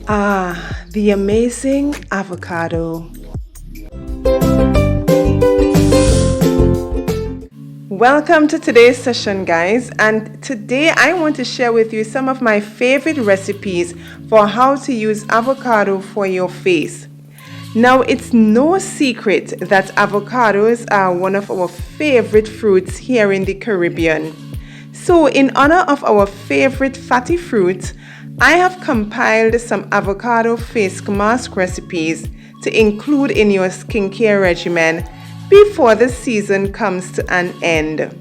Ah, the amazing avocado. Welcome to today's session, guys, and today I want to share with you some of my favorite recipes for how to use avocado for your face. Now, it's no secret that avocados are one of our favorite fruits here in the Caribbean. So, in honor of our favorite fatty fruit, I have compiled some avocado face mask recipes to include in your skincare regimen before the season comes to an end.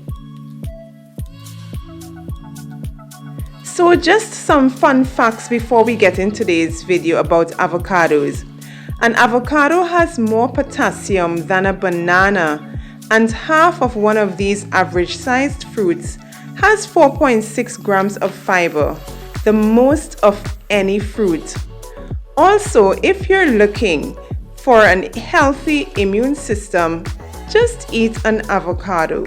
So just some fun facts before we get into today's video about avocados. An avocado has more potassium than a banana, and half of one of these average-sized fruits has 4.6 grams of fiber, the most of any fruit. Also, if you're looking for a healthy immune system, just eat an avocado.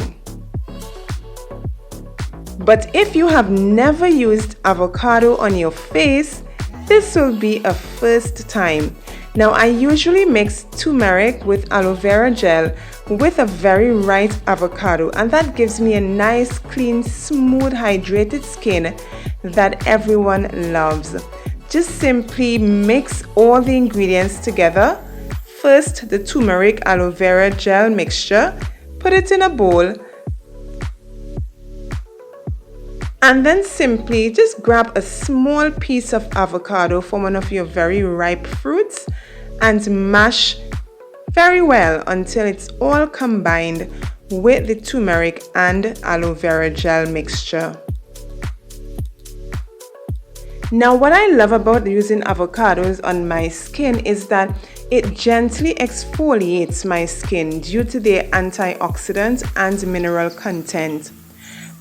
But if you have never used avocado on your face, this will be a first time. Now, I usually mix turmeric with aloe vera gel with a very ripe avocado, and that gives me a nice, clean, smooth, hydrated skin that everyone loves. Just simply mix all the ingredients together. First, the turmeric aloe vera gel mixture, put it in a bowl, and then simply just grab a small piece of avocado from one of your very ripe fruits and mash very well until it's all combined with the turmeric and aloe vera gel mixture. Now, what I love about using avocados on my skin is that it gently exfoliates my skin due to their antioxidant and mineral content.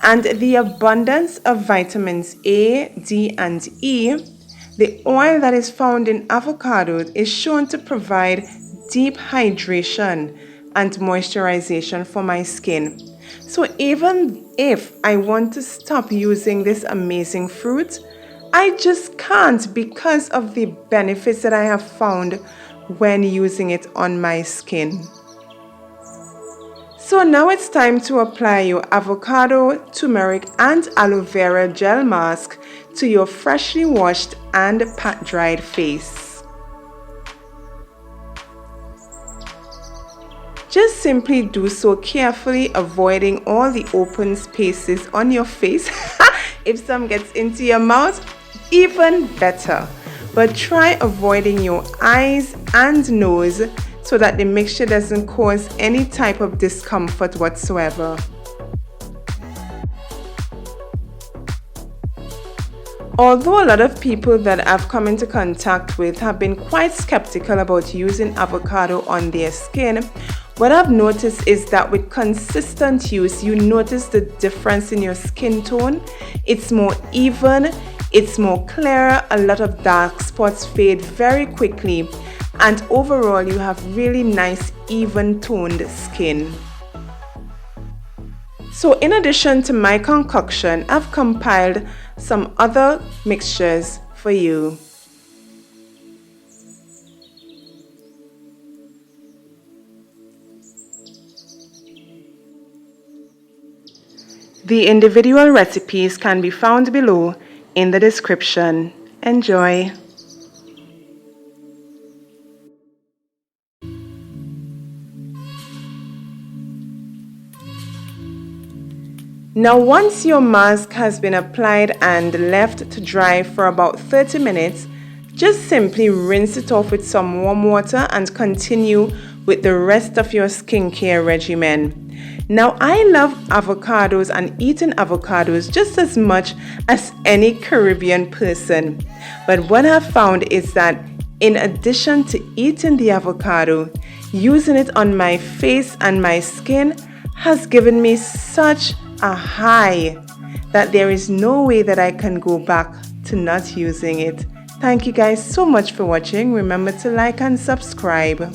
And the abundance of vitamins A, D, and E, the oil that is found in avocados is shown to provide deep hydration and moisturization for my skin. So even if I want to stop using this amazing fruit, I just can't because of the benefits that I have found when using it on my skin. So now it's time to apply your avocado, turmeric, and aloe vera gel mask to your freshly washed and pat-dried face. Just simply do so carefully, avoiding all the open spaces on your face. If some gets into your mouth, even better. But try avoiding your eyes and nose so that the mixture doesn't cause any type of discomfort whatsoever. Although a lot of people that I've come into contact with have been quite skeptical about using avocado on their skin, what I've noticed is that with consistent use, you notice the difference in your skin tone. It's more even, it's more clearer, a lot of dark spots fade very quickly, and overall you have really nice, even toned skin. So in addition to my concoction, I've compiled some other mixtures for you. The individual recipes can be found below in the description. Enjoy! Now, once your mask has been applied and left to dry for about 30 minutes, just simply rinse it off with some warm water and continue with the rest of your skincare regimen. Now, I love avocados and eating avocados just as much as any Caribbean person. But what I've found is that in addition to eating the avocado, using it on my face and my skin has given me such a high that there is no way that I can go back to not using it. Thank you guys so much for watching. Remember to like and subscribe.